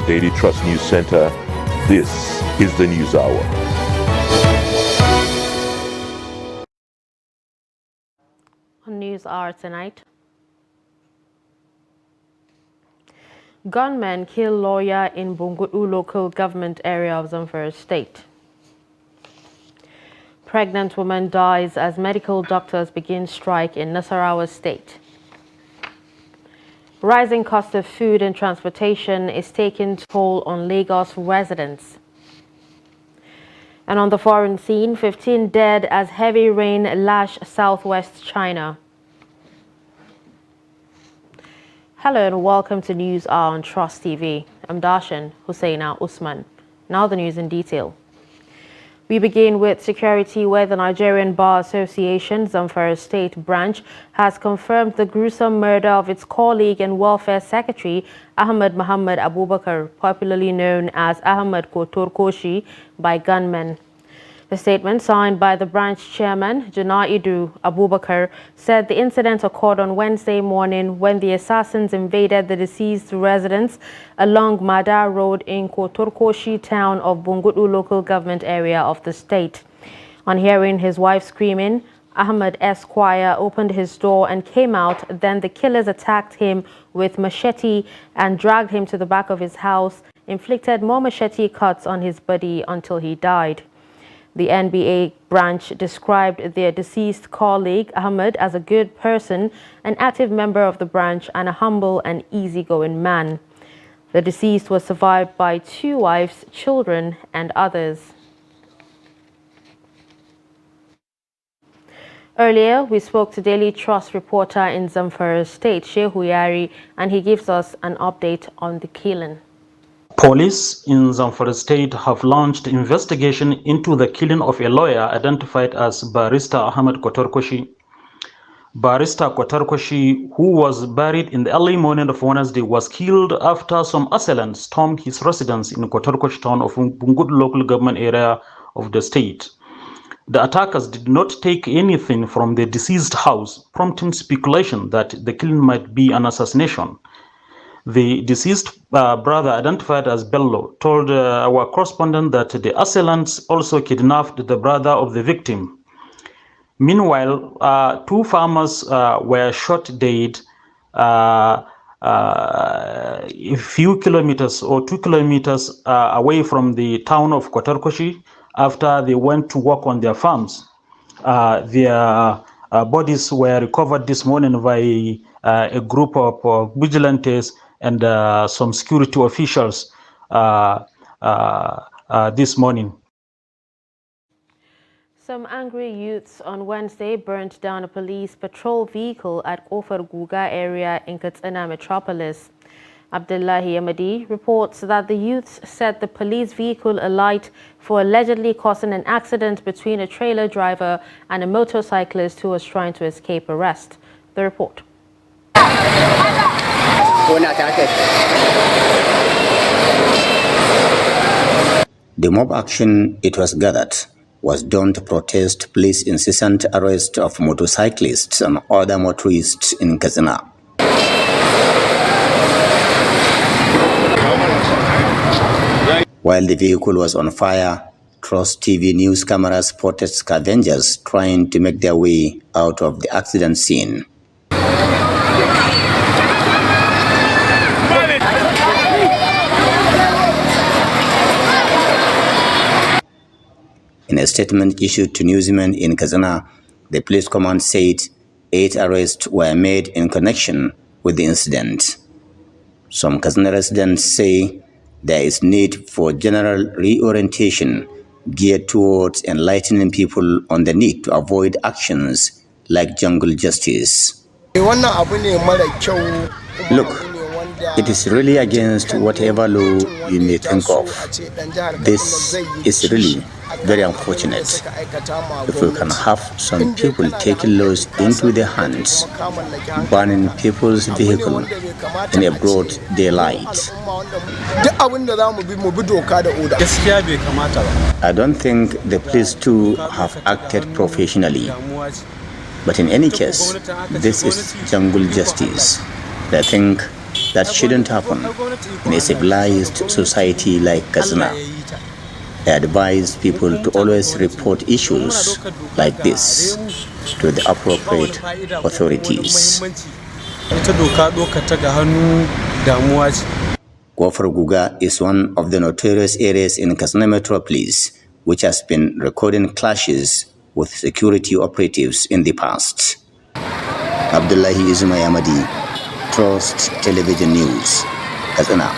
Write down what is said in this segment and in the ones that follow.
Daily Trust News Center, this is the News Hour. On News Hour tonight, gunmen kill lawyer in Bungudu local government area of Zamfara state. Pregnant woman dies as medical doctors begin strike in Nasarawa state. Rising cost of food and transportation is taking toll on Lagos residents. And on the foreign scene, 15 dead as heavy rain lash southwest China. Hello and welcome to News Hour on Trust TV. I'm Darshan Husseina Usman. Now the news in detail. We begin with security, where the Nigerian Bar Association Zamfara State branch has confirmed the gruesome murder of its colleague and welfare secretary Ahmed Muhammad Abubakar, popularly known as Ahmed Kotorkoshi, by gunmen. The statement, signed by the branch chairman, Junaidu Abubakar, said the incident occurred on Wednesday morning when the assassins invaded the deceased's residence along Mada Road in Kotorkoshi town of Bungudu local government area of the state. On hearing his wife screaming, Ahmed Esquire opened his door and came out. Then the killers attacked him with machete and dragged him to the back of his house, inflicted more machete cuts on his body until he died. The NBA branch described their deceased colleague, Ahmed, as a good person, an active member of the branch, and a humble and easygoing man. The deceased was survived by 2 wives, children, and others. Earlier, we spoke to Daily Trust reporter in Zamfara State, Shehu Yari, and he gives us an update on the killing. Police in Zamfara State have launched investigation into the killing of a lawyer identified as Barrister Ahmed Kotorkoshi. Barrister Kotorkoshi, who was buried in the early morning of Wednesday, was killed after some assailants stormed his residence in Kotorkoshi town of Bungudu local government area of the state. The attackers did not take anything from the deceased house, prompting speculation that the killing might be an assassination. The deceased brother, identified as Bello, told our correspondent that the assailants also kidnapped the brother of the victim. Meanwhile, 2 farmers were shot dead a few kilometers or 2 kilometers away from the town of Kotorkoshi after they went to work on their farms. Their bodies were recovered this morning by a group of vigilantes and some security officials this morning. Some angry youths on Wednesday burnt down a police patrol vehicle at Ofar Guga area in Katsina metropolis. Abdullahi Ahmadi reports that the youths set the police vehicle alight for allegedly causing an accident between a trailer driver and a motorcyclist who was trying to escape arrest. The report. The mob action, it was gathered, was done to protest police incessant arrest of motorcyclists and other motorists in Katsina. While the vehicle was on fire, Trust TV news cameras spotted scavengers trying to make their way out of the accident scene. In a statement issued to newsmen in Katsina, the police command said 8 arrests were made in connection with the incident. Some Katsina residents say there is need for general reorientation geared towards enlightening people on the need to avoid actions like jungle justice. Look, it is really against whatever law you may think of. This is really very unfortunate. If we can have some people taking laws into their hands, burning people's vehicle in a broad daylight. I don't think the police too have acted professionally. But in any case, this is jungle justice. I think That shouldn't happen in a civilized society like Katsina. I advise people to always report issues like this to the appropriate authorities. Kofar Guga is one of the notorious areas in Katsina Metropolis which has been recording clashes with security operatives in the past. Abdullahi Izuma Yamadi, Trust Television News, Katsina.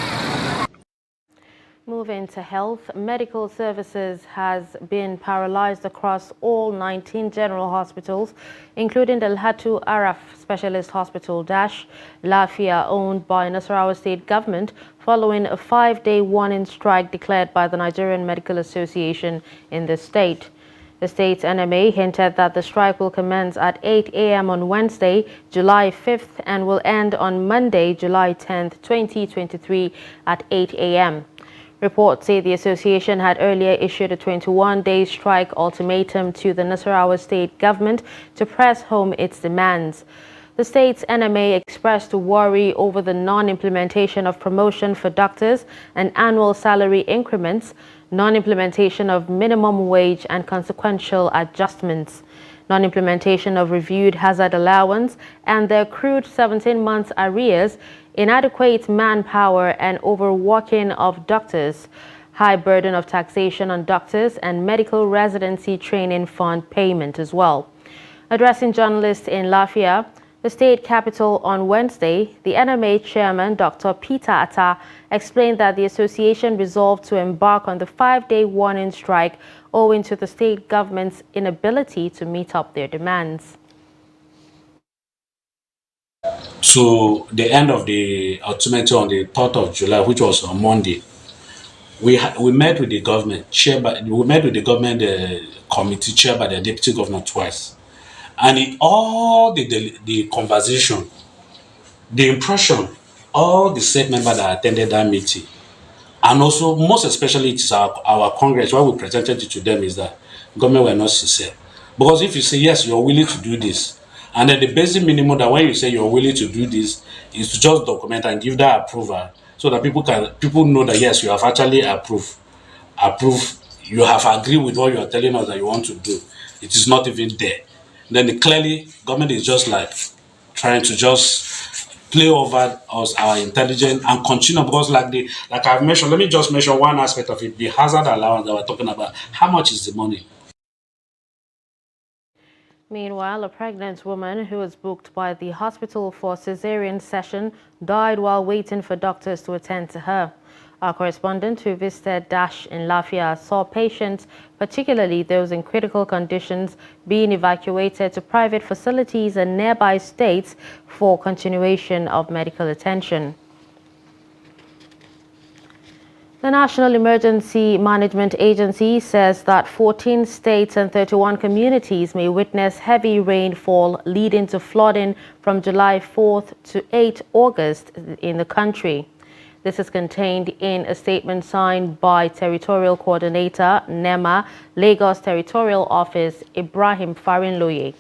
Moving to health, medical services has been paralyzed across all 19 general hospitals, including the Lhatu Araf Specialist Hospital Dash, Lafia, owned by Nasarawa State Government, following a 5-day warning strike declared by the Nigerian Medical Association in the state. The state's NMA hinted that the strike will commence at 8 a.m. on Wednesday, July 5th, and will end on Monday, July 10th, 2023 at 8 a.m. Reports say the association had earlier issued a 21-day strike ultimatum to the Nasarawa State Government to press home its demands. The state's NMA expressed worry over the non-implementation of promotion for doctors and annual salary increments, non-implementation of minimum wage and consequential adjustments, non-implementation of reviewed hazard allowance and the accrued 17 months arrears, inadequate manpower and overworking of doctors, high burden of taxation on doctors and medical residency training fund payment as well. Addressing journalists in Lafia, the state capital, on Wednesday, the NMA chairman, Dr. Peter Atta, explained that the association resolved to embark on the 5-day warning strike owing to the state government's inability to meet up their demands. So the end of the ultimatum on the 3rd of July, which was on Monday, we met with the government, committee chaired by the deputy governor twice. And in all the conversation, the impression, all the state members that attended that meeting, and also most especially it is our Congress, what we presented it to them is that government were not sincere. Because if you say, yes, you're willing to do this, and then the basic minimum that when you say you're willing to do this is to just document and give that approval so that people know that yes, you have actually approved, you have agreed with what you are telling us that you want to do. It is not even there. Then clearly government is just like trying to just play over us, our intelligence, and continue, because like I've mentioned, let me just mention one aspect of it, the hazard allowance that we're talking about. How much is the money? Meanwhile, a pregnant woman who was booked by the hospital for cesarean session died while waiting for doctors to attend to her. Our correspondent who visited Dash in Lafia saw patients, particularly those in critical conditions, being evacuated to private facilities in nearby states for continuation of medical attention. The National Emergency Management Agency says that 14 states and 31 communities may witness heavy rainfall leading to flooding from July 4th to 8 August in the country. This is contained in a statement signed by Territorial Coordinator, NEMA, Lagos Territorial Office, Ibrahim Farinloye.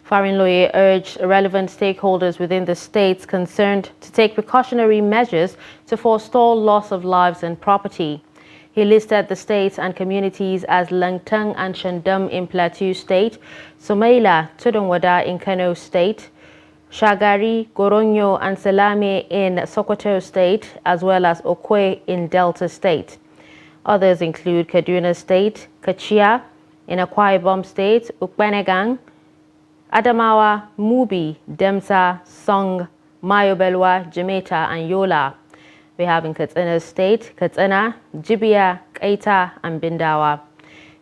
Farinloye urged relevant stakeholders within the states concerned to take precautionary measures to forestall loss of lives and property. He listed the states and communities as Langtang and Shandam in Plateau State, Somaila, Tudunwada in Kano State, Shagari, Goronyo and Selame in Sokoto State, as well as Okwe in Delta State. Others include Kaduna State, Kachia in Akwa Ibom State, Ukbenegang, Adamawa, Mubi, Demsa, Song, Mayobelwa, Jamaica and Yola. We have in Katsina State, Katsina, Jibia, Kaita and Bindawa.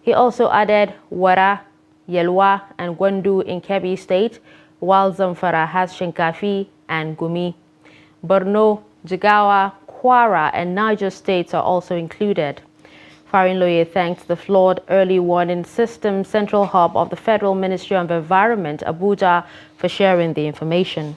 He also added Wara, Yelwa and Gwandu in Kebbi State, while Zamfara has Shinkafi and Gumi. Borno, Jigawa, Kwara and Niger states are also included. Farinloye thanked the Flood Early Warning System Central Hub of the Federal Ministry of Environment, Abuja, for sharing the information.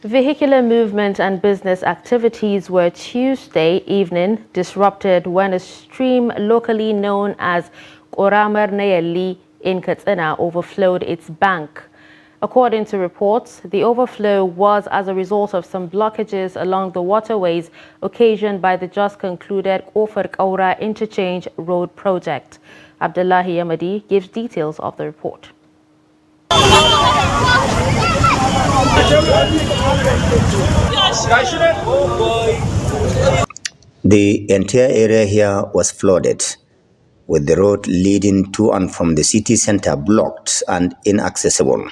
Vehicular movement and business activities were Tuesday evening disrupted when a stream locally known as Koramar Nayeli in Katsina overflowed its bank. According to reports, the overflow was as a result of some blockages along the waterways occasioned by the just concluded Ofar Kaura Interchange Road project. Abdullahi Yamadi gives details of the report. The entire area here was flooded, with the road leading to and from the city center blocked and inaccessible.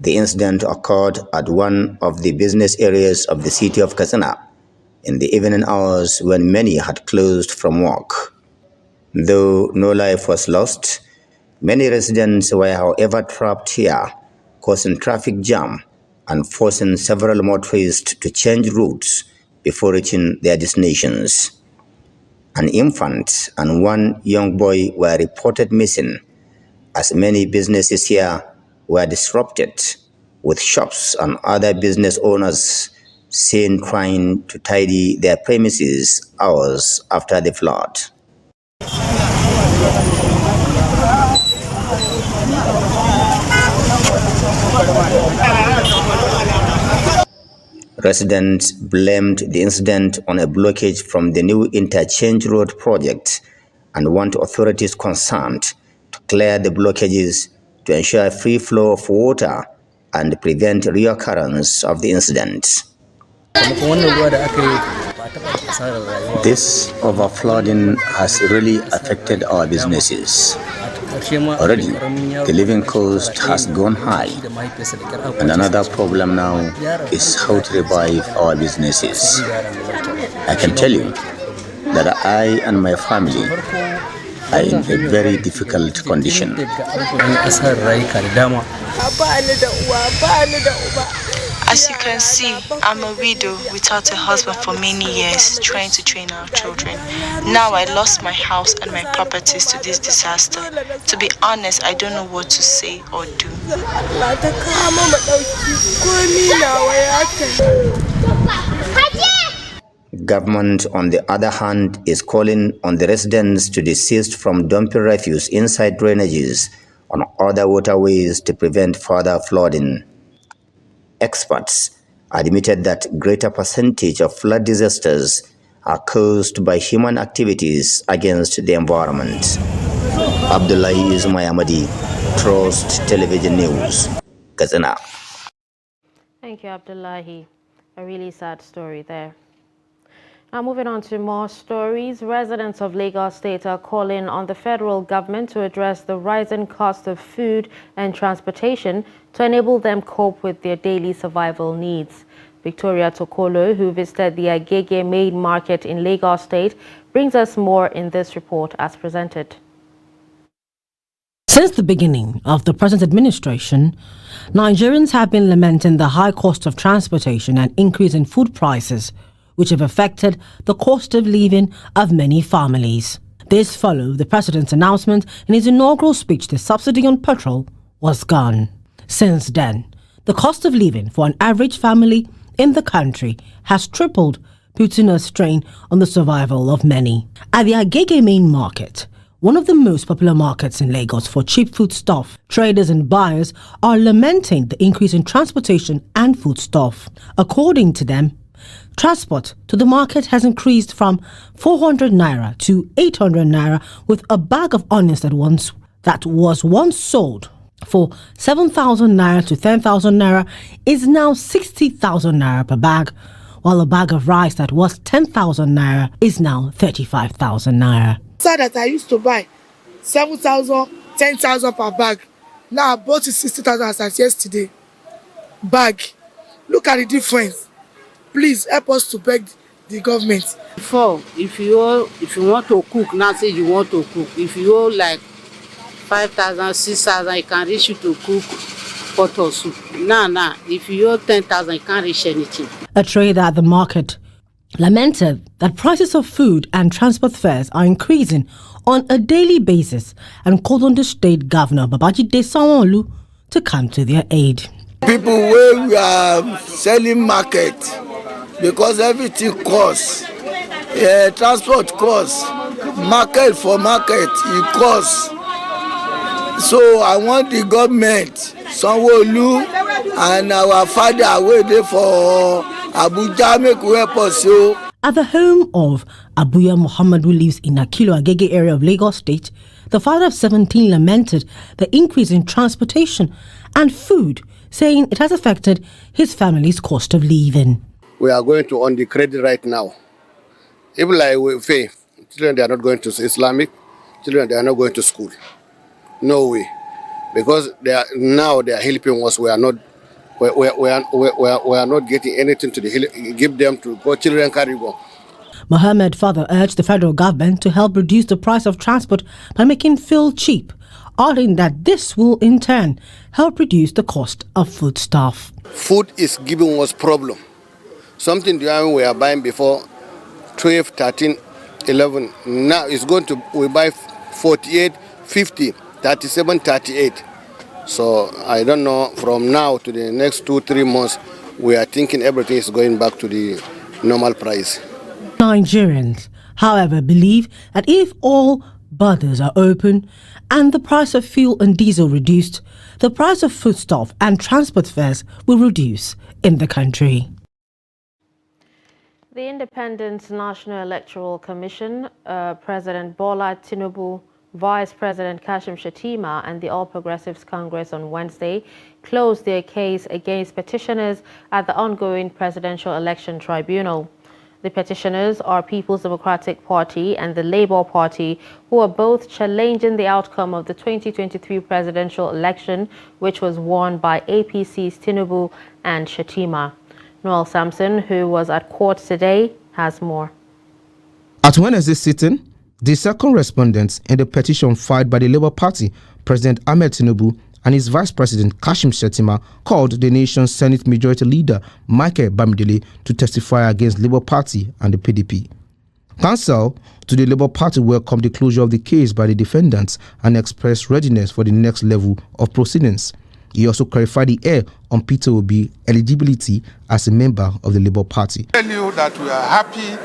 The incident occurred at one of the business areas of the city of Katsina in the evening hours when many had closed from work. Though no life was lost, many residents were, however, trapped here, causing traffic jam and forcing several motorists to change routes before reaching their destinations. An infant and one young boy were reported missing, as many businesses here were disrupted, with shops and other business owners seen trying to tidy their premises hours after the flood. Residents blamed the incident on a blockage from the new interchange road project and want authorities concerned to clear the blockages to ensure a free flow of water and prevent reoccurrence of the incident. This overflooding has really affected our businesses. Already, the living cost has gone high, and another problem now is how to revive our businesses. I can tell you that I and my family are in a very difficult condition. As you can see, I'm a widow without a husband for many years, trying to train our children. Now I lost my house and my properties to this disaster. To be honest, I don't know what to say or do. Government, on the other hand, is calling on the residents to desist from dumping refuse inside drainages on other waterways to prevent further flooding. Experts admitted that greater percentage of flood disasters are caused by human activities against the environment. Abdullahi Ismayamadi, Trust Television News, Katsina. Thank you, Abdullahi. A really sad story there. Now moving on to more stories, residents of Lagos State are calling on the federal government to address the rising cost of food and transportation to enable them cope with their daily survival needs. Victoria Tokolo, who visited the Agege main market in Lagos State, brings us more in this report as presented. Since the beginning of the present administration, Nigerians have been lamenting the high cost of transportation and increase in food prices, which have affected the cost of living of many families. This followed the president's announcement in his inaugural speech the subsidy on petrol was gone. Since then, the cost of living for an average family in the country has tripled, putting a strain on the survival of many. At the Agege main market, one of the most popular markets in Lagos for cheap foodstuff, traders and buyers are lamenting the increase in transportation and foodstuff. According to them, transport to the market has increased from 400 naira to 800 naira, with a bag of onions that was once sold for 7,000 naira to 10,000 naira is now 60,000 naira per bag, while a bag of rice that was 10,000 naira is now 35,000 naira. That I used to buy 7,000, 10,000 per bag. Now I bought it 60,000 as at yesterday. Bag. Look at the difference. Please help us to beg the government. Before, if you want to cook, now say you want to cook. If you owe like 5,000, 6,000, it can reach you to cook pot of soup. Now, if you owe 10,000, it can't reach anything. A trader at the market lamented that prices of food and transport fares are increasing on a daily basis and called on the state governor Babajide Sanwo-Olu to come to their aid. People where we are selling market, because everything costs, transport costs, market for market, it costs. So I want the government Sanwo-Olu and our father waiting for Abuja make we help us. At the home of Abuya Muhammad, who lives in Akilo Agege area of Lagos State, the father of 17 lamented the increase in transportation and food, saying it has affected his family's cost of living. We are going to on the credit right now. Even like we faith, children they are not going to Islamic, children they are not going to school. No way, because they are helping us. We are not getting anything to give them to go. Children carry go. Mohammed further urged the federal government to help reduce the price of transport by making fuel cheap, arguing that this will in turn help reduce the cost of foodstuff. Food is giving us problem. Something we are buying before 12, 13, 11. Now it's going to, we buy 48, 50, 37, 38. So I don't know, from now to the next 2-3 months, we are thinking everything is going back to the normal price. Nigerians, however, believe that if all borders are open and the price of fuel and diesel reduced, the price of foodstuff and transport fares will reduce in the country. The Independent National Electoral Commission, President Bola Tinubu, Vice President Kashim Shettima and the All Progressives Congress on Wednesday closed their case against petitioners at the ongoing Presidential Election Tribunal. The petitioners are People's Democratic Party and the Labour Party, who are both challenging the outcome of the 2023 presidential election, which was won by APC's Tinubu and Shettima. Noel Sampson, who was at court today, has more. At Wednesday's sitting, the second respondent in the petition filed by the Labour Party, President Ahmed Tinubu, and his Vice President Kashim Shettima, called the nation's Senate Majority Leader Michael Bamidele to testify against Labour Party and the PDP. Counsel to the Labour Party welcomed the closure of the case by the defendants and expressed readiness for the next level of proceedings. He also clarified the air on Peter Obi's eligibility as a member of the Labour Party. I tell you that we are happy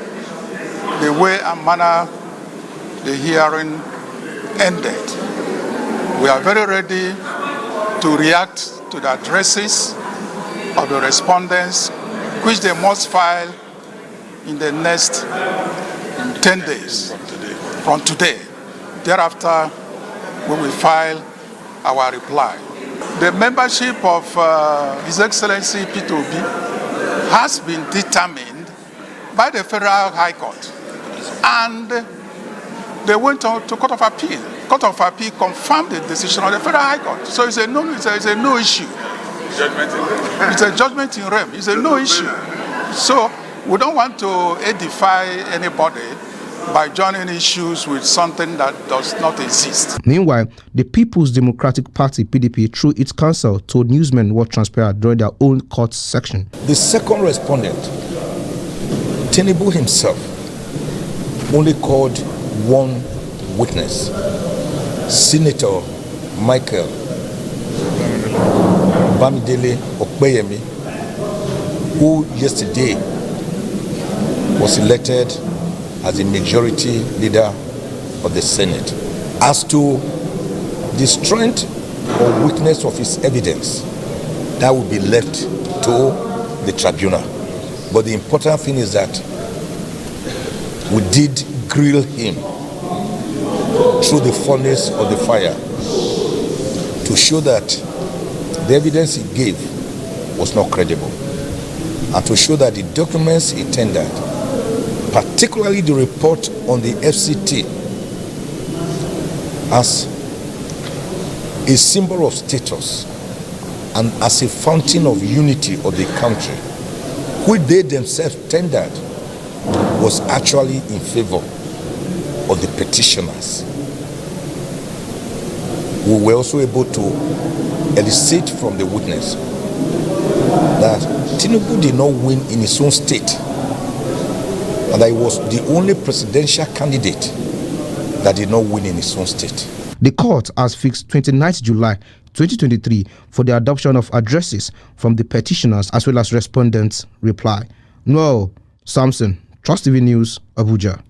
the way and manner the hearing ended. We are very ready to react to the addresses of the respondents, which they must file in the next 10 days from today. Thereafter, we will file our reply. The membership of His Excellency Peter Obi has been determined by the Federal High Court, and they went on to Court of Appeal. Court of Appeal confirmed the decision of the Federal High Court. So it's a no issue. It's a judgment in rem. It's a no issue. So we don't want to edify anybody by joining issues with something that does not exist. Meanwhile, the People's Democratic Party, PDP, through its counsel, told newsmen what transpired during their own court section. The second respondent, Tinubu himself, only called one witness, Senator Michael Bamidele Okpeyemi, who yesterday was elected as the majority leader of the Senate. As to the strength or weakness of his evidence, that will be left to the tribunal. But the important thing is that we did grill him through the furnace of the fire to show that the evidence he gave was not credible, and to show that the documents he tendered, particularly the report on the FCT, as a symbol of status and as a fountain of unity of the country, which they themselves tendered, was actually in favor of the petitioners. We were also able to elicit from the witness that Tinubu did not win in his own state, and that he was the only presidential candidate that did not win in his own state. The court has fixed 29th July 2023 for the adoption of addresses from the petitioners as well as respondents' reply. Noel Sampson, Trust TV News, Abuja.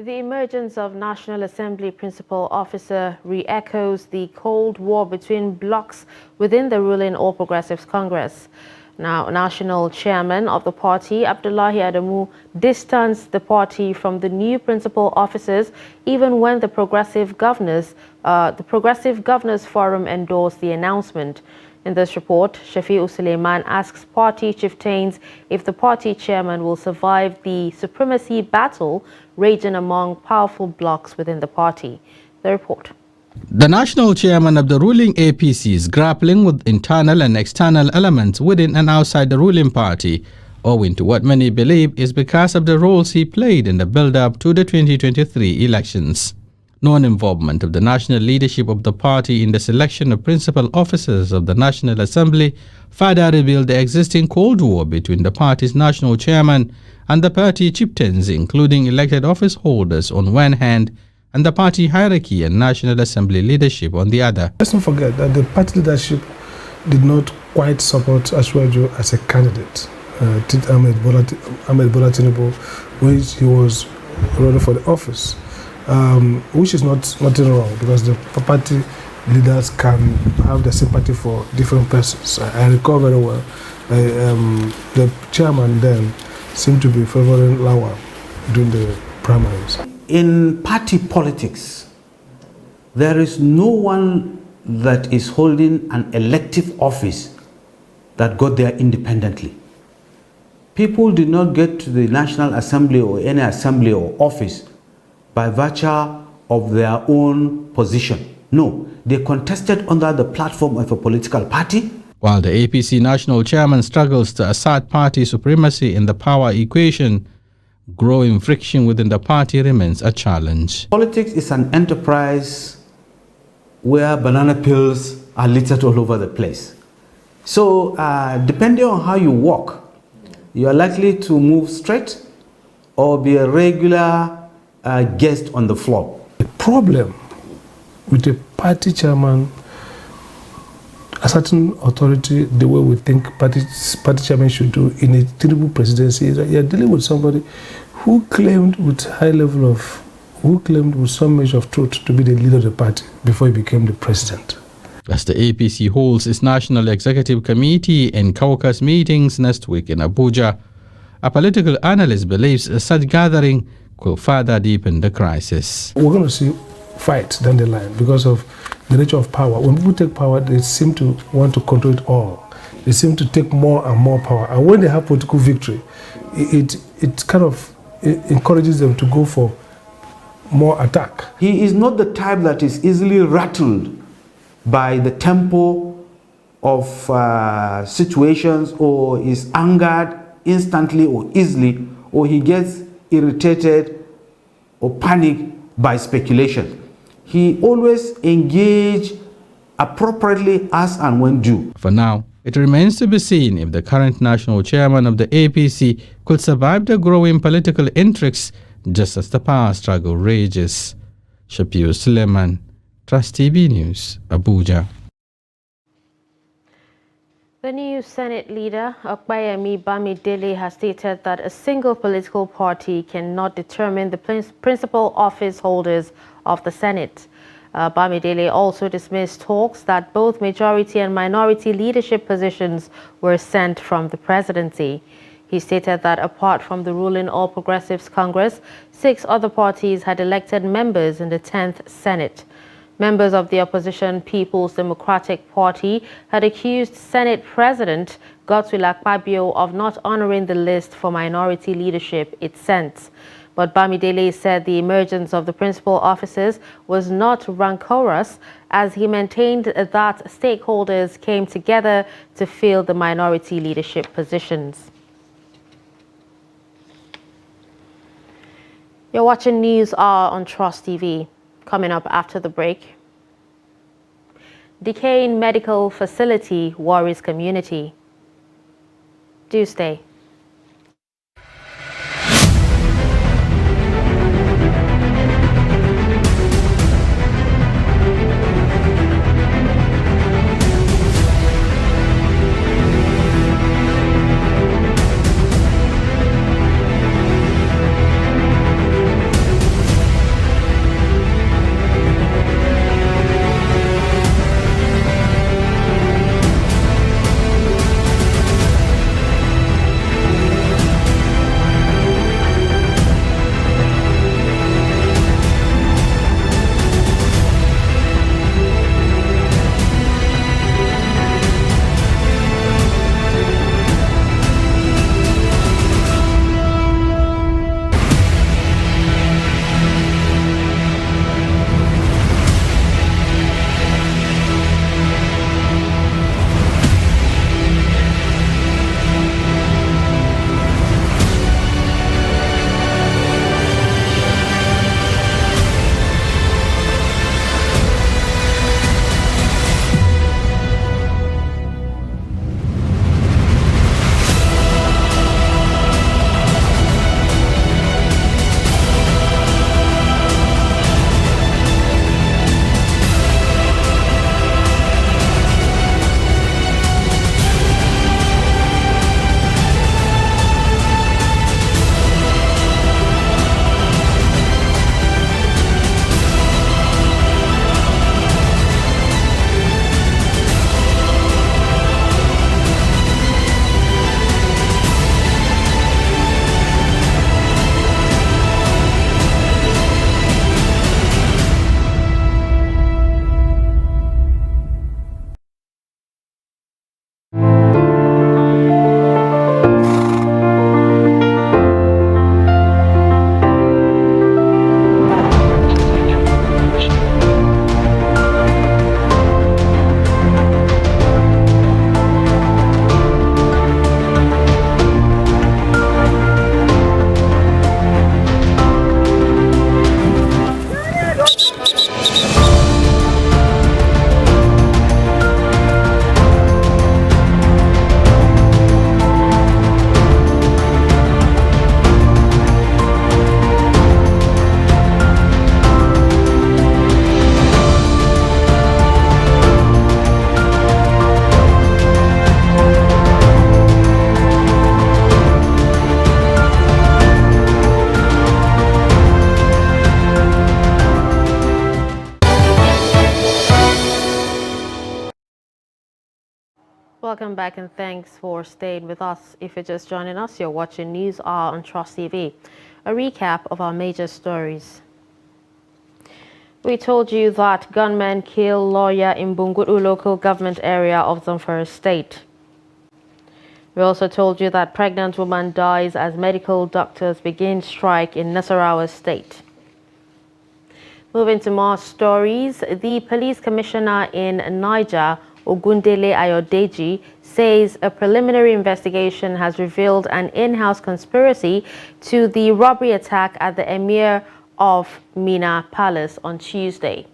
The emergence of National Assembly principal officer re-echoes the Cold War between blocs within the ruling All Progressives Congress. Now, national chairman of the party, Abdullahi Adamu, distanced the party from the new principal officers even when the Progressive Governors Forum endorsed the announcement. In this report, Shafi'u Suleiman asks party chieftains if the party chairman will survive the supremacy battle raging among powerful blocs within the party. The report. The national chairman of the ruling APC is grappling with internal and external elements within and outside the ruling party, owing to what many believe is because of the roles he played in the build-up to the 2023 elections. Non-involvement of the national leadership of the party in the selection of principal officers of the National Assembly further revealed the existing Cold War between the party's national chairman and the party chieftains, including elected office holders on one hand and the party hierarchy and National Assembly leadership on the other. Let's not forget that the party leadership did not quite support Ashwaju as a candidate. Ahmed Bola Tinubu, which he was running for the office. Which is nothing wrong, because the party leaders can have the sympathy for different persons. I recall very well the chairman then seemed to be favoring Lawal during the primaries. In party politics, there is no one that is holding an elective office that got there independently. People did not get to the National Assembly or any assembly or office by virtue of their own position. No, they contested under the platform of a political party. While the APC national chairman struggles to assert party supremacy in the power equation, growing friction within the party remains a challenge. Politics is an enterprise where banana peels are littered all over the place. So depending on how you walk, you are likely to move straight or be a regular guest on the floor. The problem with a party chairman, a certain authority, the way we think party chairman should do in a Tinubu presidency, is that you're dealing with somebody who claimed with some measure of truth to be the leader of the party before he became the president. As the APC holds its National Executive Committee and caucus meetings next week in Abuja, a political analyst believes such gathering will further deepen the crisis. We're going to see fights down the line because of the nature of power. When people take power, they seem to want to control it all. They seem to take more and more power. And when they have political victory, it kind of encourages them to go for more attack. He is not the type that is easily rattled by the tempo of situations, or is angered instantly or easily, or he gets irritated or panicked by speculation. He always engage appropriately as and when due. For now, it remains to be seen if the current national chairman of the APC could survive the growing political intrigues just as the power struggle rages. Shafi'u Suleiman, Trust TV News, Abuja. The new Senate leader, Okpeyemi Bamidele, has stated that a single political party cannot determine the principal office holders of the Senate. Bamidele also dismissed talks that both majority and minority leadership positions were sent from the presidency. He stated that apart from the ruling All Progressives Congress, 6 other parties had elected members in the 10th Senate. Members of the opposition People's Democratic Party had accused Senate President Godswill Akpabio of not honoring the list for minority leadership it sent. But Bamidele said the emergence of the principal officers was not rancorous, as he maintained that stakeholders came together to fill the minority leadership positions. You're watching News Hour on Trust TV. Coming up after the break. Decaying medical facility worries community. Do stay. Welcome back and thanks for staying with us. If you're just joining us, you're watching News Hour on Trust TV. A recap of our major stories. We told you that gunmen kill lawyer in Bungudu local government area of Zamfara state. We also told you that pregnant woman dies as medical doctors begin strike in Nasarawa state. Moving to more stories, the police commissioner in Niger, Ogundele Ayodeji, says a preliminary investigation has revealed an in-house conspiracy to the robbery attack at the Emir of Mina Palace on Tuesday.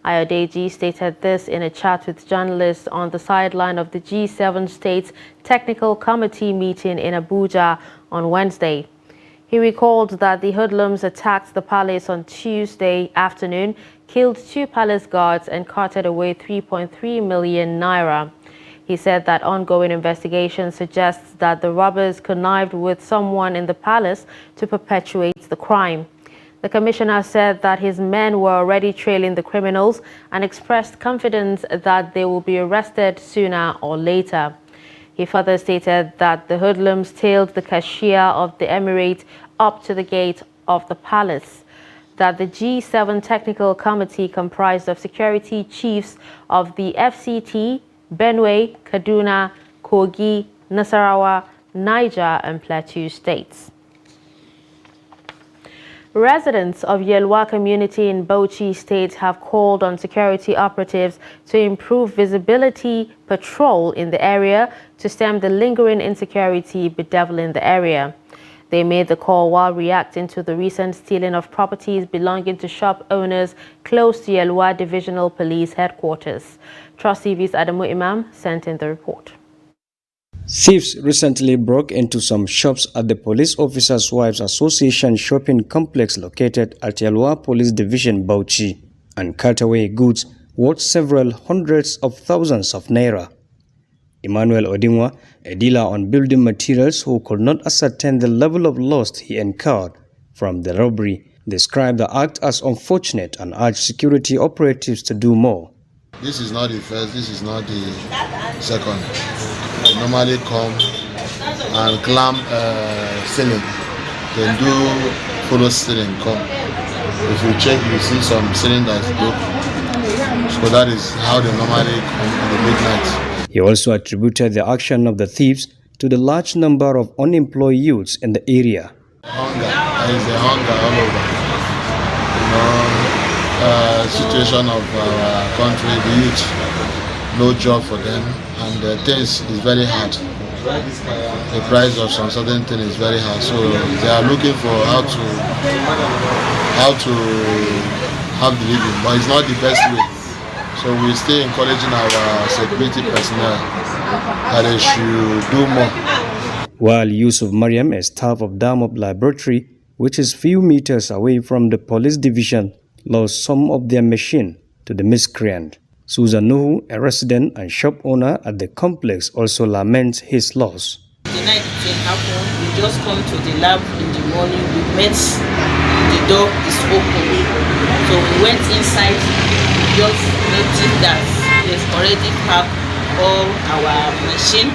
Ayodeji stated this in a chat with journalists on the sideline of the G7 States Technical Committee meeting in Abuja on Wednesday. He recalled that the hoodlums attacked the palace on Tuesday afternoon, killed 2 palace guards and carted away 3.3 million naira. He said that ongoing investigation suggests that the robbers connived with someone in the palace to perpetuate the crime. The commissioner said that his men were already trailing the criminals and expressed confidence that they will be arrested sooner or later. He further stated that the hoodlums tailed the cashier of the emirate up to the gate of the palace, that the G7 Technical Committee comprised of security chiefs of the FCT, Benue, Kaduna, Kogi, Nasarawa, Niger, and Plateau states. Residents of Yelwa community in Bauchi State have called on security operatives to improve visibility patrol in the area to stem the lingering insecurity bedeviling the area. They made the call while reacting to the recent stealing of properties belonging to shop owners close to Yelwa Divisional Police Headquarters. Trust TV's Adamu Imam sent in the report. Thieves recently broke into some shops at the Police Officers' Wives Association shopping complex located at Yelwa Police Division, Bauchi, and cut away goods worth several hundreds of thousands of naira. Emmanuel Odingwa, a dealer on building materials who could not ascertain the level of loss he incurred from the robbery, described the act as unfortunate and urged security operatives to do more. This is not the first, this is not the second. They normally come and climb ceiling, then do follow ceiling come. If you check, you see some ceiling that's broken. So that is how they normally come in the midnight. He also attributed the action of the thieves to the large number of unemployed youths in the area. Hunger, there is a hunger all over. Situation of our country, the youth, no job for them, and things is very hard. The price of some certain thing is very hard, so they are looking for how to have the living, but it's not the best way. So we stay encouraging our security personnel that they should do more. While Yusuf Mariam, a staff of Damop Laboratory, which is few meters away from the police division, lost some of their machine to the miscreant. Susan Nuhu, a resident and shop owner at the complex, also laments his loss. The night the thing happened, we just come to the lab in the morning, we met, the door is open. So we went inside, we just noticed that they've already packed all our machine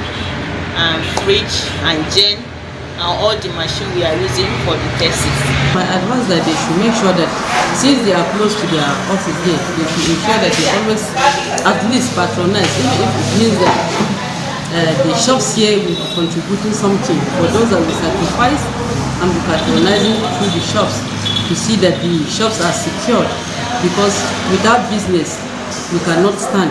and fridge and gen and all the machine we are using for the tests. My advice that they should make sure that since they are close to their office here, they should ensure that they always at least patronize, even if it means that the shops here will be contributing something for those that will sacrifice and be patronizing through the shops to see that the shops are secured, because without business we cannot stand.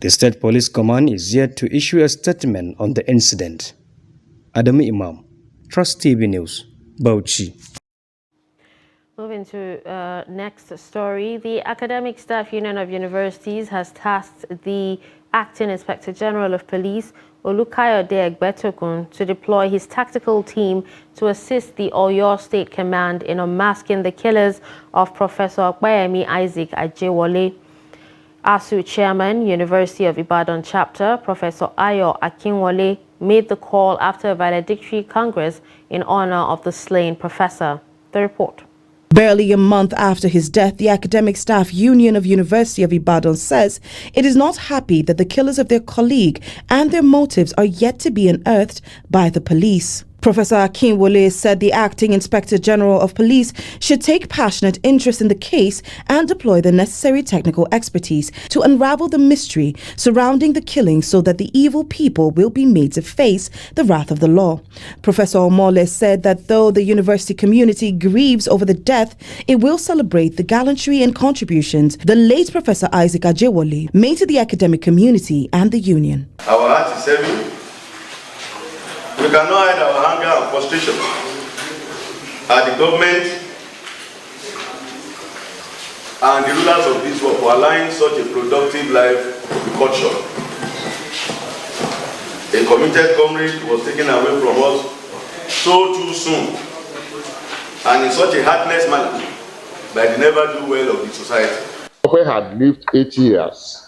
The State Police Command is yet to issue a statement on the incident. Adam Imam, Trust TV News, Bauchi. Moving to next story, the Academic Staff Union of Universities has tasked the Acting Inspector General of Police, Olukayode Egbetokun, to deploy his tactical team to assist the Oyo State Command in unmasking the killers of Professor Okpeyemi Isaac Ajewole. ASU Chairman, University of Ibadan Chapter, Professor Ayo Akinwole, made the call after a valedictory congress in honor of the slain professor. The report. Barely a month after his death, the Academic Staff Union of University of Ibadan says it is not happy that the killers of their colleague and their motives are yet to be unearthed by the police. Professor Akinwole said the Acting Inspector General of Police should take passionate interest in the case and deploy the necessary technical expertise to unravel the mystery surrounding the killing so that the evil people will be made to face the wrath of the law. Professor Omole said that though the university community grieves over the death, it will celebrate the gallantry and contributions the late Professor Isaac Ajewole made to the academic community and the union. Our heart is heavy. We cannot hide our anger and frustration at the government and the rulers of this world for allowing such a productive life to be cut short. A committed comrade was taken away from us so too soon and in such a heartless manner by the never do well of the society. If we had lived 8 years,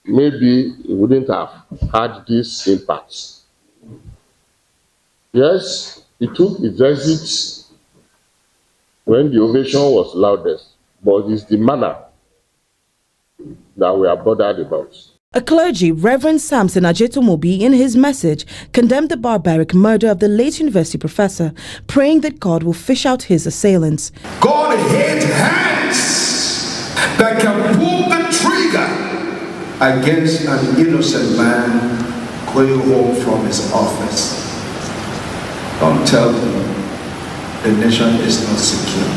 maybe it wouldn't have had this impact. Yes, it took its exit when the ovation was loudest, but it's the manner that we are bothered about. A clergy, Reverend Samson Ajetomobi, in his message, condemned the barbaric murder of the late university professor, praying that God will fish out his assailants. God hates hands that can pull the trigger against an innocent man going home from his office. Don't tell them the nation is not secure.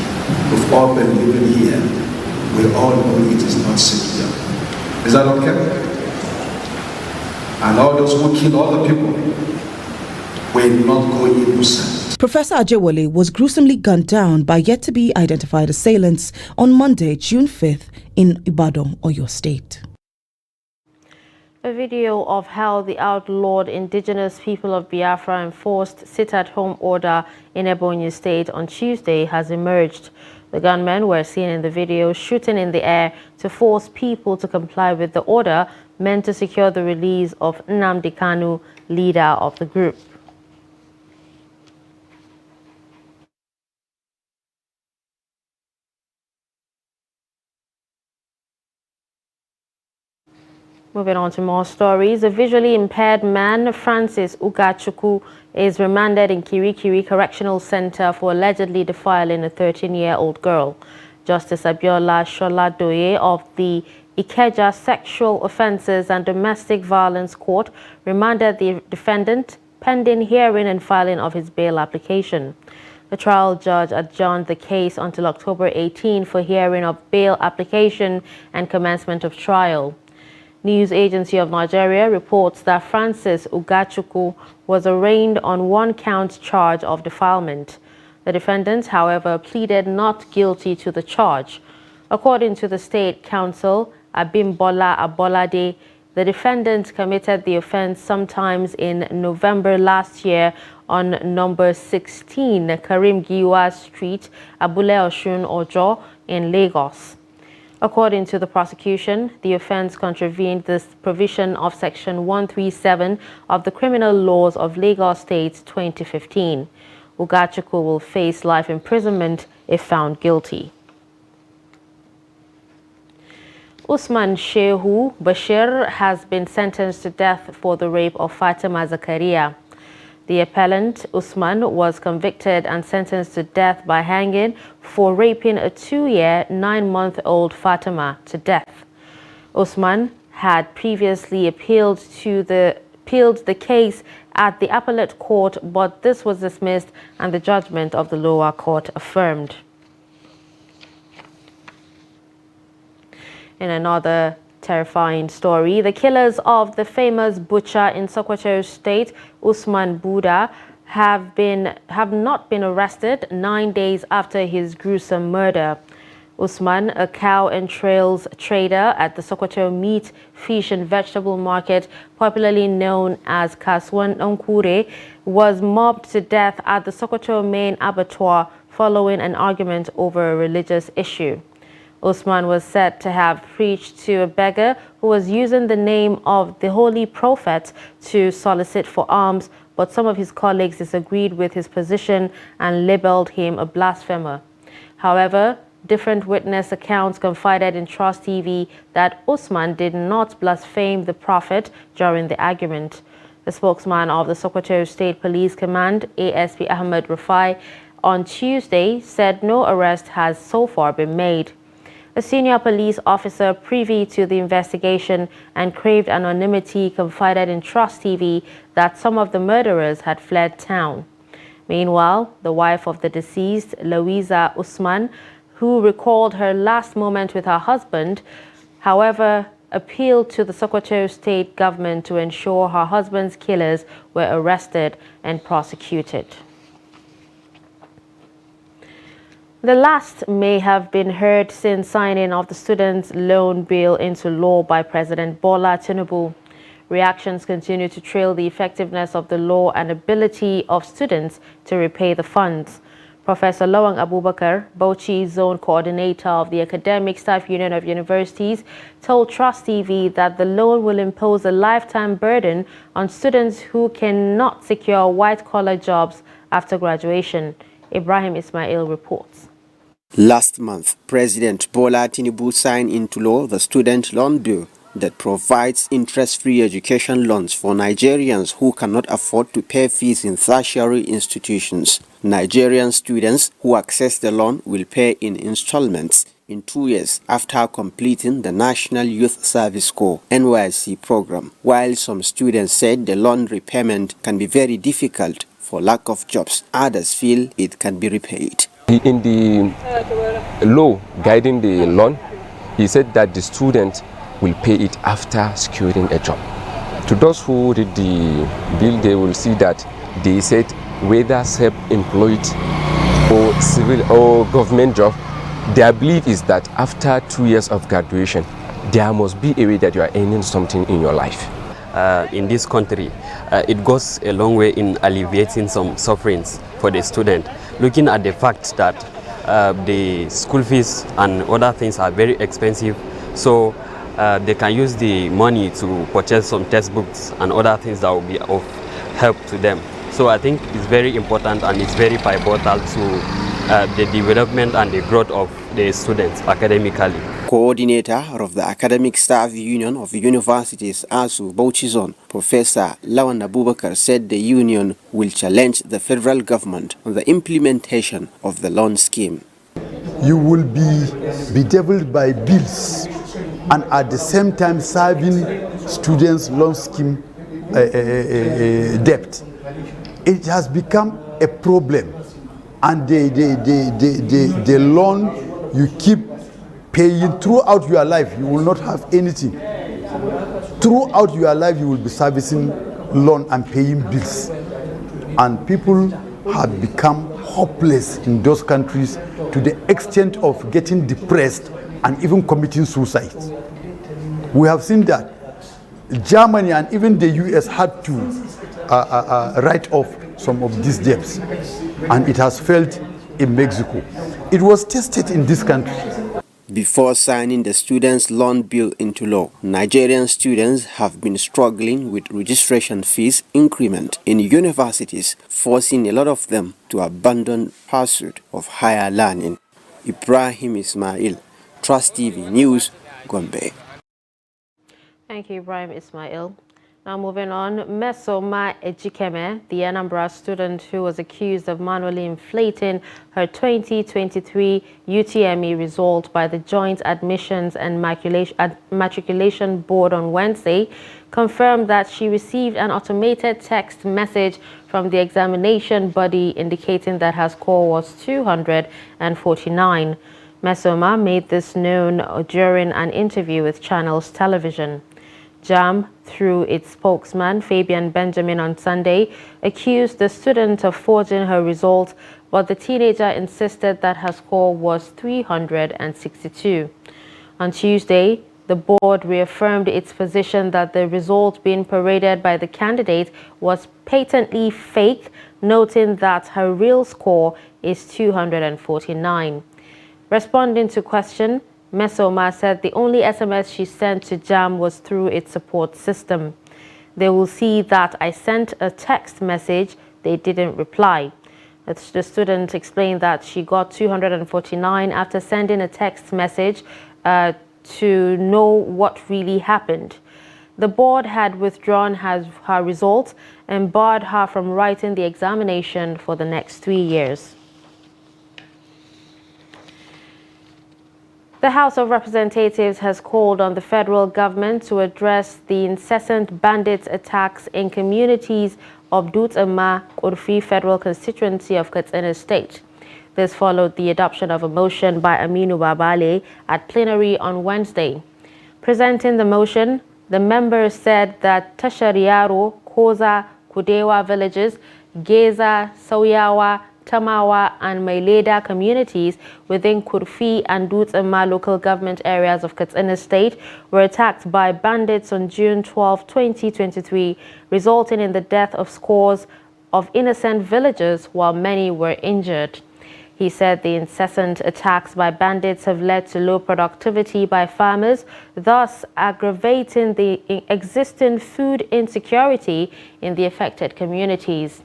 We've all been living here. We all know it is not secure. Is that okay? And all those who kill all the people will not go innocent. Professor Ajewole was gruesomely gunned down by yet-to-be-identified assailants on Monday, June 5th in Ibadan, Oyo State. A video of how the outlawed indigenous people of Biafra enforced sit-at-home order in Ebonyi State on Tuesday has emerged. The gunmen were seen in the video shooting in the air to force people to comply with the order meant to secure the release of Nnamdi Kanu, leader of the group. Moving on to more stories. A visually impaired man, Francis Ugachukwu, is remanded in Kirikiri Correctional Center for allegedly defiling a 13-year-old girl. Justice Abiola Sholadoye of the Ikeja Sexual Offences and Domestic Violence Court remanded the defendant pending hearing and filing of his bail application. The trial judge adjourned the case until October 18 for hearing of bail application and commencement of trial. News Agency of Nigeria reports that Francis Ugachukwu was arraigned on one-count charge of defilement. The defendant, however, pleaded not guilty to the charge. According to the State Counsel, Abimbola Abolade, the defendant committed the offense sometimes in November last year on number 16 Karim Giwa Street, Abule Oshun Ojo in Lagos. According to the prosecution, the offense contravened the provision of Section 137 of the Criminal Laws of Lagos State 2015. Ugachukwu will face life imprisonment if found guilty. Usman Shehu Bashir has been sentenced to death for the rape of Fatima Zakaria. The appellant, Usman, was convicted and sentenced to death by hanging for raping a 2-year, 9-month-old Fatima to death. Usman had previously appealed the case at the appellate court, but this was dismissed and the judgment of the lower court affirmed. In another terrifying story, the killers of the famous butcher in Sokoto State, Usman Buda, have not been arrested 9 days after his gruesome murder. Usman, a cow entrails trader at the Sokoto meat, fish and vegetable market, popularly known as Kaswan Onkure, was mobbed to death at the Sokoto main abattoir following an argument over a religious issue. Usman was said to have preached to a beggar who was using the name of the Holy Prophet to solicit for alms, but some of his colleagues disagreed with his position and labeled him a blasphemer. However, different witness accounts confided in Trust TV that Usman did not blaspheme the Prophet during the argument. The spokesman of the Secretary of State Police Command, ASP Ahmed Rufai, on Tuesday said no arrest has so far been made. A senior police officer privy to the investigation and craved anonymity confided in Trust TV that some of the murderers had fled town. Meanwhile, the wife of the deceased, Louisa Usman, who recalled her last moment with her husband, however, appealed to the Secretary of State government to ensure her husband's killers were arrested and prosecuted. The last may have been heard since signing of the students' loan bill into law by President Bola Tinubu. Reactions continue to trail the effectiveness of the law and ability of students to repay the funds. Professor Lawang Abubakar, Bauchi Zone Coordinator of the Academic Staff Union of Universities, told Trust TV that the loan will impose a lifetime burden on students who cannot secure white-collar jobs after graduation. Ibrahim Ismail reports. Last month, President Bola Tinubu signed into law the student loan bill that provides interest-free education loans for Nigerians who cannot afford to pay fees in tertiary institutions. Nigerian students who access the loan will pay in installments in 2 years after completing the National Youth Service Corps (NYSC) program, while some students said the loan repayment can be very difficult for lack of jobs. Others feel it can be repaid. In the law guiding the loan, he said that the student will pay it after securing a job. To those who read the bill, they will see that they said whether self-employed or civil or government job, their belief is that after 2 years of graduation, there must be a way that you are earning something in your life. In this country, it goes a long way in alleviating some sufferings for the student. Looking at the fact that the school fees and other things are very expensive, so they can use the money to purchase some textbooks and other things that will be of help to them. So I think it's very important and it's very pivotal to the development and the growth of the students academically. Coordinator of the Academic Staff Union of Universities, ASU Bauchi Zone, Professor Lawang Abubakar, said the union will challenge the federal government on the implementation of the loan scheme. You will be bedeviled by bills and at the same time serving students' loan scheme debt. It has become a problem, and the loan you keep paying throughout your life, you will not have anything. Throughout your life, you will be servicing loan and paying bills. And people have become hopeless in those countries to the extent of getting depressed and even committing suicide. We have seen that Germany and even the US had to write off some of these debts, and it has failed in Mexico. It was tested in this country. Before signing the students' loan bill into law, Nigerian students have been struggling with registration fees increment in universities, forcing a lot of them to abandon pursuit of higher learning. Ibrahim Ismail, Trust TV News, Gombe. Thank you, Ibrahim Ismail. Now moving on, Mesoma Ejikeme, the Anambra student who was accused of manually inflating her 2023 UTME result by the Joint Admissions and Matriculation Board on Wednesday, confirmed that she received an automated text message from the examination body indicating that her score was 249. Mesoma made this known during an interview with Channels Television. JAMB, through its spokesman, Fabian Benjamin, on Sunday, accused the student of forging her result, but the teenager insisted that her score was 362. On Tuesday, the board reaffirmed its position that the result being paraded by the candidate was patently fake, noting that her real score is 249. Responding to question, Mesoma said the only SMS she sent to JAMB was through its support system. they will see that I sent a text message, they didn't reply. The student explained that she got 249 after sending a text message to know what really happened. The board had withdrawn her results and barred her from writing the examination for the next 3 years. The House of Representatives has called on the federal government to address the incessant bandit attacks in communities of Dutama, Kurfi Federal Constituency of Katsina State. This followed the adoption of a motion by Aminu Babale at plenary on Wednesday. Presenting the motion, the members said that Tashariyaro, Koza, Kudewa villages, Geza, Sauyawa, Tamawa and Maileda communities within Kurfi and Dutama local government areas of Katsina State were attacked by bandits on June 12, 2023, resulting in the death of scores of innocent villagers while many were injured. He said the incessant attacks by bandits have led to low productivity by farmers, thus aggravating the existing food insecurity in the affected communities.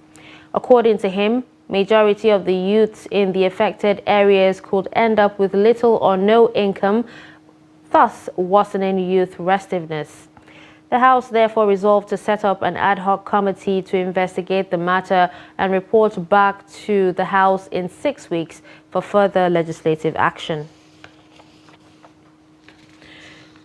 According to him, majority of the youths in the affected areas could end up with little or no income, thus worsening youth restiveness. The House therefore resolved to set up an ad hoc committee to investigate the matter and report back to the House in 6 weeks for further legislative action.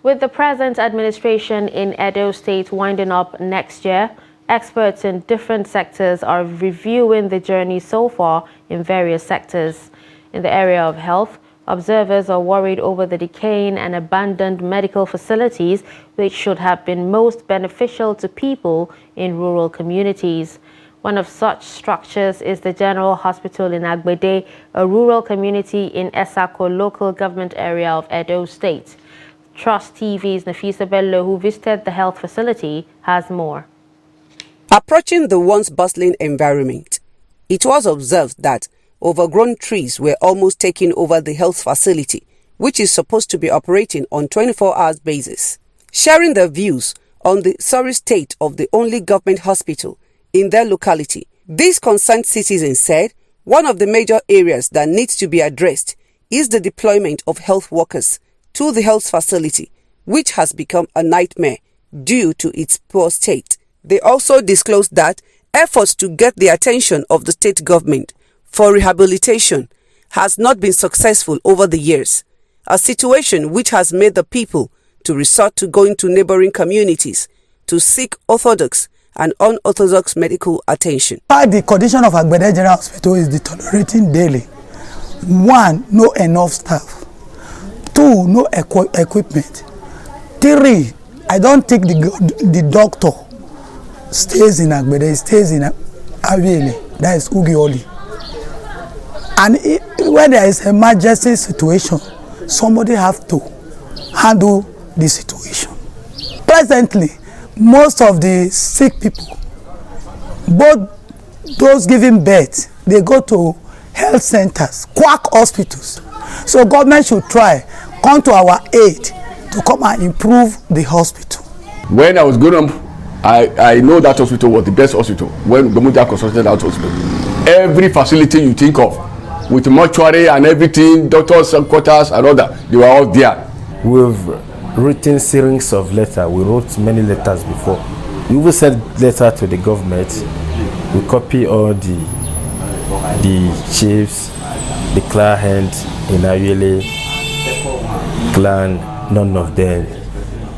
With the present administration in Edo State winding up next year, experts in different sectors are reviewing the journey so far in various sectors. In the area of health, observers are worried over the decaying and abandoned medical facilities which should have been most beneficial to people in rural communities. One of such structures is the General Hospital in Agbede, a rural community in Esako local government area of Edo State. Trust TV's Nafisa Bello, who visited the health facility, has more. Approaching the once bustling environment, it was observed that overgrown trees were almost taking over the health facility, which is supposed to be operating on 24-hour basis. Sharing their views on the sorry state of the only government hospital in their locality, these concerned citizens said one of the major areas that needs to be addressed is the deployment of health workers to the health facility, which has become a nightmare due to its poor state. They also disclosed that efforts to get the attention of the state government for rehabilitation has not been successful over the years, a situation which has made the people to resort to going to neighboring communities to seek orthodox and unorthodox medical attention. The condition of Agbede General Hospital is deteriorating daily. 1, no enough staff. 2, no equipment. 3, I don't think the doctor stays in Agbede, he stays in Aviele, that is Ugioli. And when there is an emergency situation, somebody have to handle the situation. Presently, most of the sick people, both those giving birth, they go to health centers, quack hospitals. So government should try, come to our aid to come and improve the hospital. When I was growing up, I know that hospital was the best hospital when Gomuja constructed that hospital. Every facility you think of, with mortuary and everything, doctors, quarters and all that, they were all there. We've written series of letters. We wrote many letters before. We will send letter to the government. We copy all the chiefs, the clients in Ayele clan, none of them,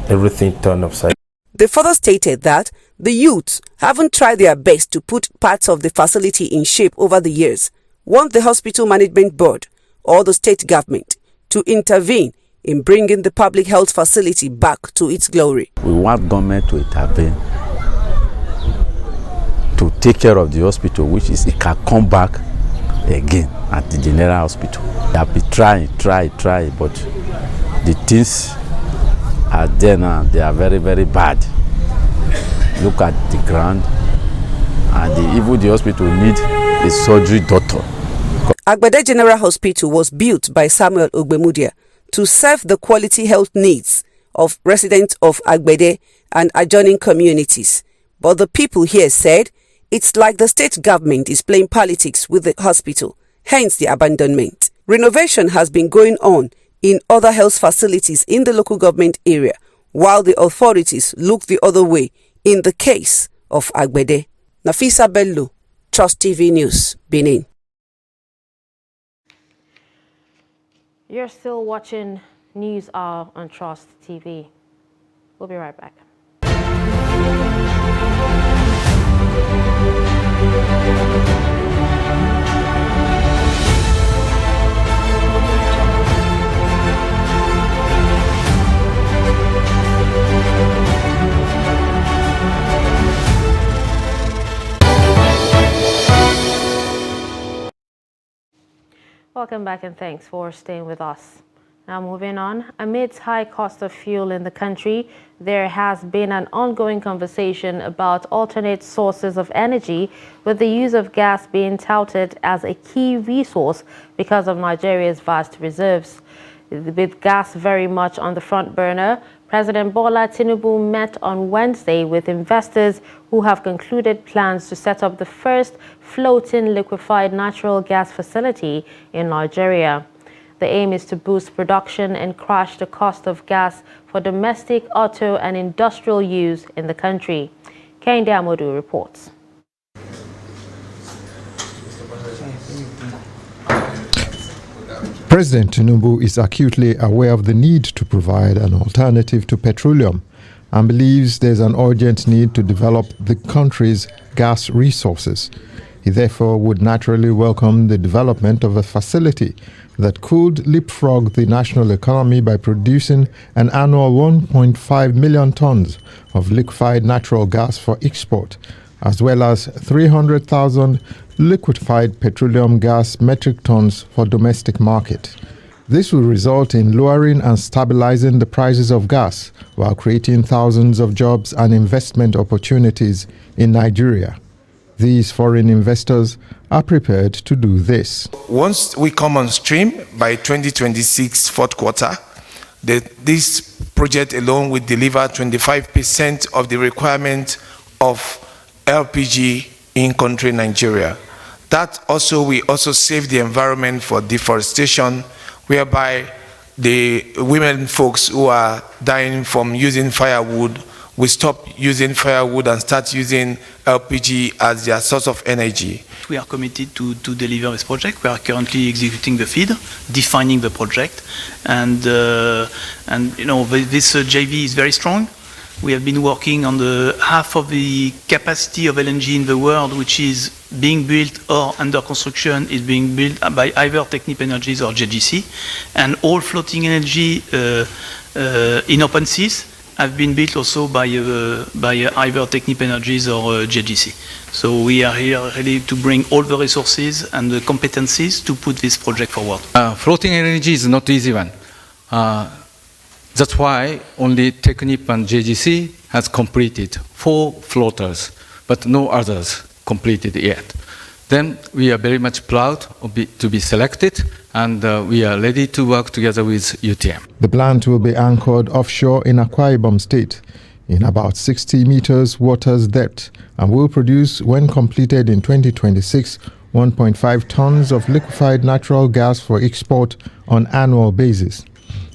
everything turned upside. They further stated that the youths haven't tried their best to put parts of the facility in shape over the years, want the hospital management board or the state government to intervene in bringing the public health facility back to its glory. We want government to intervene to take care of the hospital, which is it can come back again at the general hospital. They have been try, but the things are there now, they are very, very bad. Look at the ground, and even the hospital need a surgery doctor. Agbede General Hospital was built by Samuel Ogbemudia to serve the quality health needs of residents of Agbede and adjoining communities, But the people here said it's like the state government is playing politics with the hospital, hence the abandonment. Renovation has been going on in other health facilities in the local government area, while the authorities look the other way in the case of Agbede. Nafisa Bello, Trust TV News, Benin. You're still watching News Hour on Trust TV. We'll be right back. Welcome back and thanks for staying with us. Now moving on, amidst high cost of fuel in the country, there has been an ongoing conversation about alternate sources of energy, with the use of gas being touted as a key resource because of Nigeria's vast reserves. With gas very much on the front burner, President Bola Tinubu met on Wednesday with investors who have concluded plans to set up the first floating liquefied natural gas facility in Nigeria. The aim is to boost production and crash the cost of gas for domestic, auto and industrial use in the country. Kehinde Amodu reports. President Tinubu is acutely aware of the need to provide an alternative to petroleum and believes there's an urgent need to develop the country's gas resources. He therefore would naturally welcome the development of a facility that could leapfrog the national economy by producing an annual 1.5 million tons of liquefied natural gas for export, as well as 300,000 liquefied petroleum gas metric tons for domestic market. This will result in lowering and stabilizing the prices of gas while creating thousands of jobs and investment opportunities in Nigeria. These foreign investors are prepared to do this. Once we come on stream by 2026 fourth quarter, this project alone will deliver 25% of the requirement of LPG in country Nigeria. That also will also save the environment for deforestation, whereby the women folks who are dying from using firewood will stop using firewood and start using LPG as their source of energy. We are committed to deliver this project. We are currently executing the FEED, defining the project, and you know, this JV is very strong. We have been working on the half of the capacity of LNG in the world, which is being built or under construction, is being built by either Technip Energies or JGC, and all floating energy in open seas have been built also by either Technip Energies or JGC. So we are here ready to bring all the resources and the competencies to put this project forward. Floating energy is not easy one. That's why only Technip and JGC has completed 4 floaters, but no others completed yet. Then we are very much proud to be selected, and we are ready to work together with UTM. The plant will be anchored offshore in Akwa Ibom State in about 60 meters water's depth and will produce, when completed in 2026, 1.5 tons of liquefied natural gas for export on annual basis.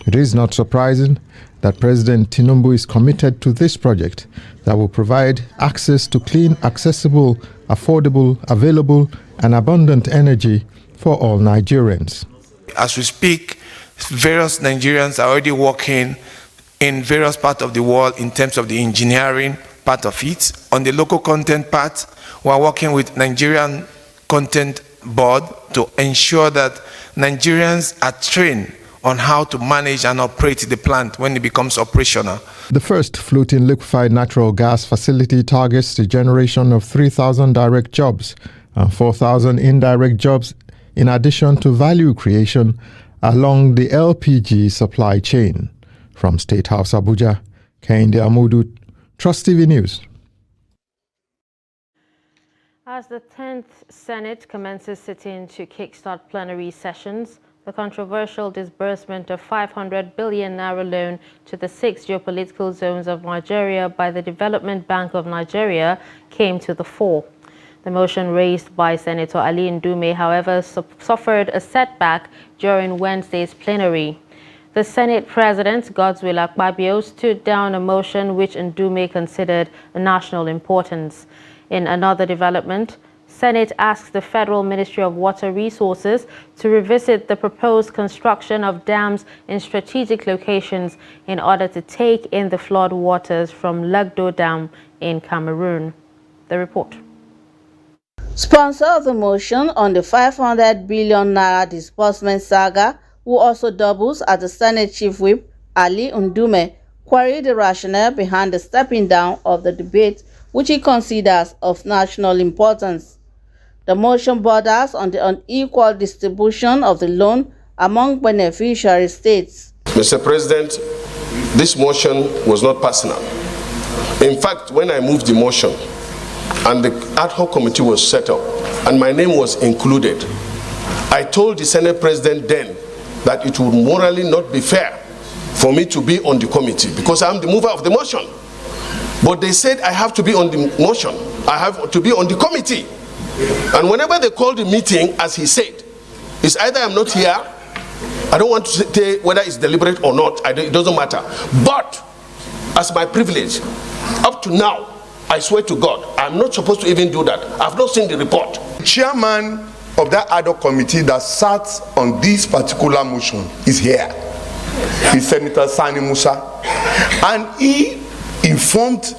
It is not surprising that President Tinubu is committed to this project that will provide access to clean, accessible, affordable, available, and abundant energy for all Nigerians. As we speak, various Nigerians are already working in various parts of the world in terms of the engineering part of it. On the local content part, we are working with Nigerian Content Board to ensure that Nigerians are trained on how to manage and operate the plant when it becomes operational. The first floating liquefied natural gas facility targets the generation of 3,000 direct jobs and 4,000 indirect jobs, in addition to value creation along the LPG supply chain. From State House Abuja, Kehinde Amodu, Trust TV News. As the 10th Senate commences sitting to kickstart plenary sessions, The controversial disbursement of 500 billion naira loan to the 6 geopolitical zones of Nigeria by the Development Bank of Nigeria came to the fore. The motion raised by Senator Ali Ndume, however, suffered a setback during Wednesday's plenary. The Senate President, Godswill Akpabio, stood down a motion which Ndume considered a national importance. In another development, Senate asked the Federal Ministry of Water Resources to revisit the proposed construction of dams in strategic locations in order to take in the flood waters from Lagdo Dam in Cameroon. The report. Sponsor of the motion on the 500 billion naira disbursement saga, who also doubles as the Senate Chief Whip, Ali Ndume, queried the rationale behind the stepping down of the debate, which he considers of national importance. The motion borders on the unequal distribution of the loan among beneficiary states. Mr. President, this motion was not personal. In fact, when I moved the motion and the ad hoc committee was set up and my name was included, I told the Senate President then that it would morally not be fair for me to be on the committee because I'm the mover of the motion. But they said I have to be on the motion. I have to be on the committee. And whenever they called the meeting, as he said, it's either I'm not here, I don't want to say whether it's deliberate or not, it doesn't matter. But as my privilege, up to now, I swear to God, I'm not supposed to even do that. I've not seen the report. The chairman of that ad hoc committee that sat on this particular motion is here. He's Senator Sani Musa. And he informed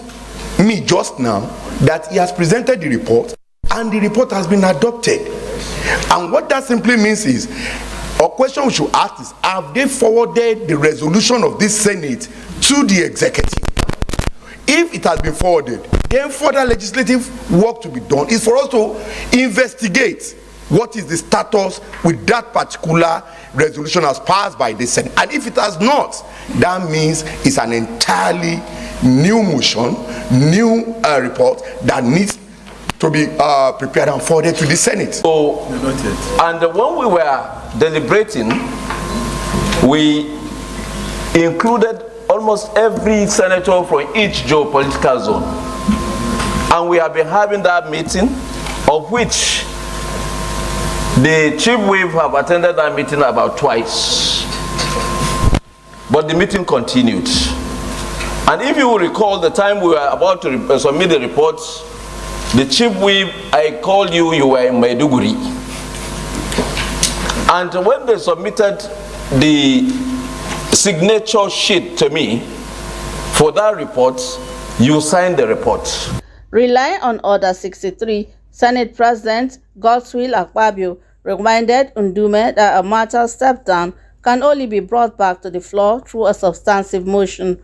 me just now that he has presented the report and the report has been adopted. And what that simply means is, a question we should ask is, have they forwarded the resolution of this Senate to the executive? If it has been forwarded, then further legislative work to be done is for us to investigate what is the status with that particular resolution as passed by the Senate. And if it has not, that means it's an entirely new motion, new report that needs to be prepared and forwarded to the Senate. So, and when we were deliberating, we included almost every senator from each geopolitical zone. And we have been having that meeting, of which the chief whip have attended that meeting about twice. But the meeting continued. And if you will recall, the time we were about to submit the reports, the chief whip, I called you, you were in Maiduguri. And when they submitted the signature sheet to me for that report, you signed the report. Relying on Order 63, Senate President Godswill Akpabio reminded Ndume that a matter stepped down can only be brought back to the floor through a substantive motion.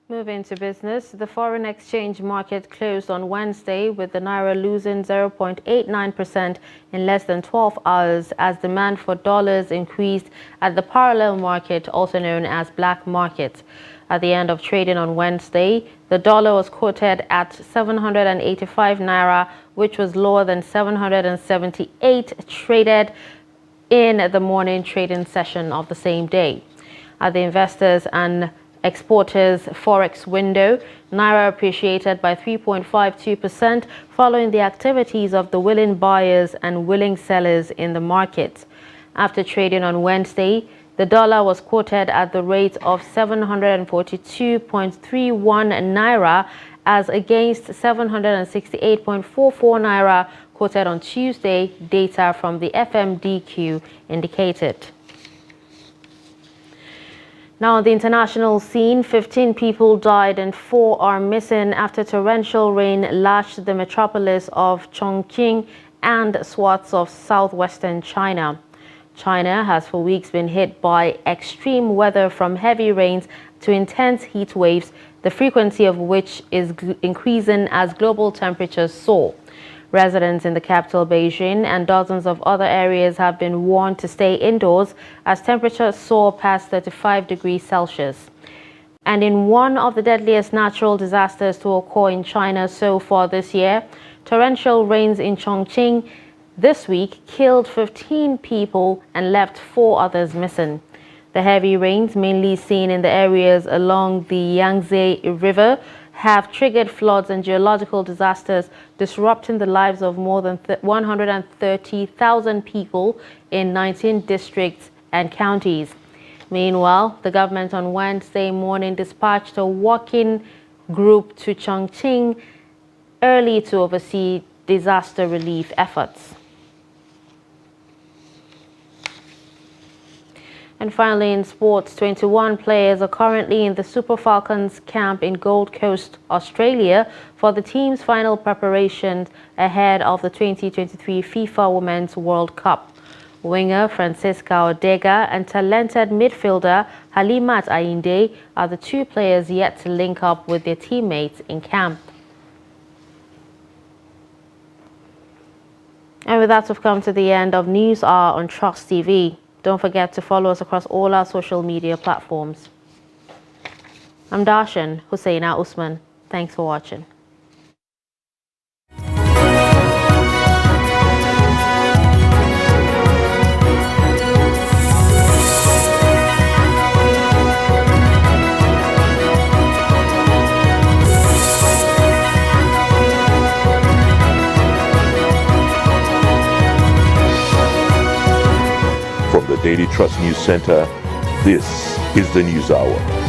Moving to business, the foreign exchange market closed on Wednesday with the Naira losing 0.89% in less than 12 hours as demand for dollars increased at the parallel market, also known as black market. At the end of trading on Wednesday, the dollar was quoted at 785 Naira, which was lower than 778 traded in the morning trading session of the same day. At the investors and exporters forex window, Naira appreciated by 3.52% following the activities of the willing buyers and willing sellers in the market. After trading on Wednesday, the dollar was quoted at the rate of 742.31 Naira as against 768.44 Naira quoted on Tuesday, data from the FMDQ indicated. Now, on the international scene, 15 people died and 4 are missing after torrential rain lashed the metropolis of Chongqing and swaths of southwestern China. China has for weeks been hit by extreme weather from heavy rains to intense heat waves, the frequency of which is increasing as global temperatures soar. Residents in the capital, Beijing, and dozens of other areas have been warned to stay indoors as temperatures soar past 35 degrees Celsius. And in one of the deadliest natural disasters to occur in China so far this year, torrential rains in Chongqing, this week killed 15 people and left 4 others missing. The heavy rains, mainly seen in the areas along the Yangtze River, have triggered floods and geological disasters, disrupting the lives of more than 130,000 people in 19 districts and counties. Meanwhile, the government on Wednesday morning dispatched a working group to Chongqing early to oversee disaster relief efforts. And finally, in sports, 21 players are currently in the Super Falcons camp in Gold Coast, Australia, for the team's final preparations ahead of the 2023 FIFA Women's World Cup. Winger Francisca Odega and talented midfielder Halimat Ainde are the 2 players yet to link up with their teammates in camp. And with that, we've come to the end of News Hour on Trust TV. Don't forget to follow us across all our social media platforms. I'm Darshan Hussaina Usman. Thanks for watching. From the Daily Trust News Center, this is the News Hour.